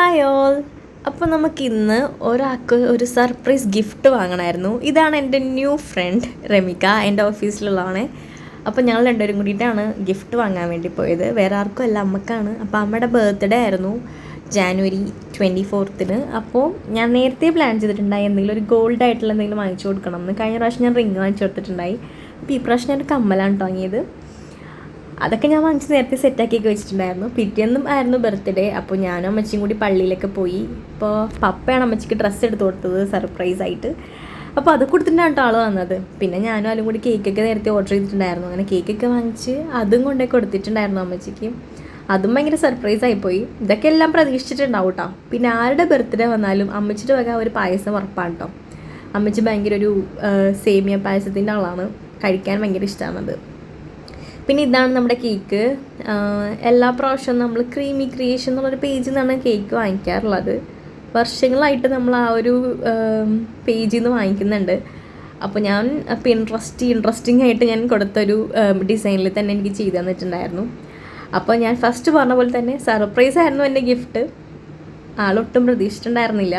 Hi all. അപ്പോൾ നമുക്കിന്ന് ഒരാൾക്ക് ഒരു സർപ്രൈസ് ഗിഫ്റ്റ് വാങ്ങണമായിരുന്നു. ഇതാണ് എൻ്റെ ന്യൂ ഫ്രണ്ട് റമിക, എൻ്റെ ഓഫീസിലുള്ളതാണ്. അപ്പോൾ ഞങ്ങൾ രണ്ടുപേരും കൂടിയിട്ടാണ് ഗിഫ്റ്റ് വാങ്ങാൻ വേണ്ടി പോയത്. വേറെ ആർക്കും അല്ല, അമ്മക്കാണ്. അപ്പോൾ അമ്മയുടെ ബർത്ത്ഡേ ആയിരുന്നു ജാനുവരി 24. അപ്പോൾ ഞാൻ നേരത്തെ പ്ലാൻ ചെയ്തിട്ടുണ്ടായി എന്തെങ്കിലും ഒരു ഗോൾഡ് ആയിട്ടുള്ള എന്തെങ്കിലും വാങ്ങിച്ചു കൊടുക്കണം എന്ന്. കഴിഞ്ഞ പ്രാവശ്യം ഞാൻ റിങ് വാങ്ങിച്ചു കൊടുത്തിട്ടുണ്ടായി. അപ്പോൾ ഈ പ്രാവശ്യം ഞാൻ കമ്മലാണ് വാങ്ങിയത്. അതൊക്കെ ഞാൻ വാങ്ങിച്ച് നേരത്തെ സെറ്റാക്കിയൊക്കെ വെച്ചിട്ടുണ്ടായിരുന്നു. പിറ്റേന്നും ആയിരുന്നു ബർത്ത്ഡേ. അപ്പോൾ ഞാനും അമ്മച്ചിയും കൂടി പള്ളിയിലൊക്കെ പോയി. ഇപ്പോൾ പപ്പയാണ് അമ്മച്ചിക്ക് ഡ്രസ്സ് എടുത്ത് കൊടുത്തത് സർപ്രൈസായിട്ട്. അപ്പോൾ അത് കൊടുത്തിട്ടാണ് കേട്ടോ ആൾ വന്നത്. പിന്നെ ഞാനും ആരും കൂടി കേക്കൊക്കെ നേരത്തെ ഓർഡർ ചെയ്തിട്ടുണ്ടായിരുന്നു. അങ്ങനെ കേക്കൊക്കെ വാങ്ങിച്ച് അതും കൊണ്ടേ കൊടുത്തിട്ടുണ്ടായിരുന്നു അമ്മച്ചിക്ക്. അതും ഭയങ്കര സർപ്രൈസായിപ്പോയി. ഇതൊക്കെ എല്ലാം പ്രതീക്ഷിച്ചിട്ടുണ്ടാവും കേട്ടോ. പിന്നെ ആരുടെ ബർത്ത്ഡേ വന്നാലും അമ്മച്ചിയുടെ വക ഒരു പായസം ഉറപ്പാണ് കേട്ടോ. അമ്മച്ചി ഭയങ്കര ഒരു സേമിയ പായസത്തിൻ്റെ ആളാണ്. കഴിക്കാൻ ഭയങ്കര ഇഷ്ടമാണത്. പിന്നെ ഇതാണ് നമ്മുടെ കേക്ക്. എല്ലാ പ്രാവശ്യവും നമ്മൾ ക്രീമി ക്രിയേഷൻ എന്നുള്ളൊരു പേജിൽ നിന്നാണ് കേക്ക് വാങ്ങിക്കാറുള്ളത്. വർഷങ്ങളായിട്ട് നമ്മൾ ആ ഒരു പേജിൽ നിന്ന് വാങ്ങിക്കുന്നുണ്ട്. അപ്പോൾ ഞാൻ ഇൻട്രസ്റ്റിംഗ് ആയിട്ട് ഞാൻ കൊടുത്തൊരു ഡിസൈനിൽ തന്നെ എനിക്ക് ചെയ്തു തന്നിട്ടുണ്ടായിരുന്നു. അപ്പോൾ ഞാൻ ഫസ്റ്റ് പറഞ്ഞ പോലെ തന്നെ സർപ്രൈസ് ആയിരുന്നു എൻ്റെ ഗിഫ്റ്റ്. ആളൊട്ടും പ്രതീക്ഷിച്ചിട്ടുണ്ടായിരുന്നില്ല.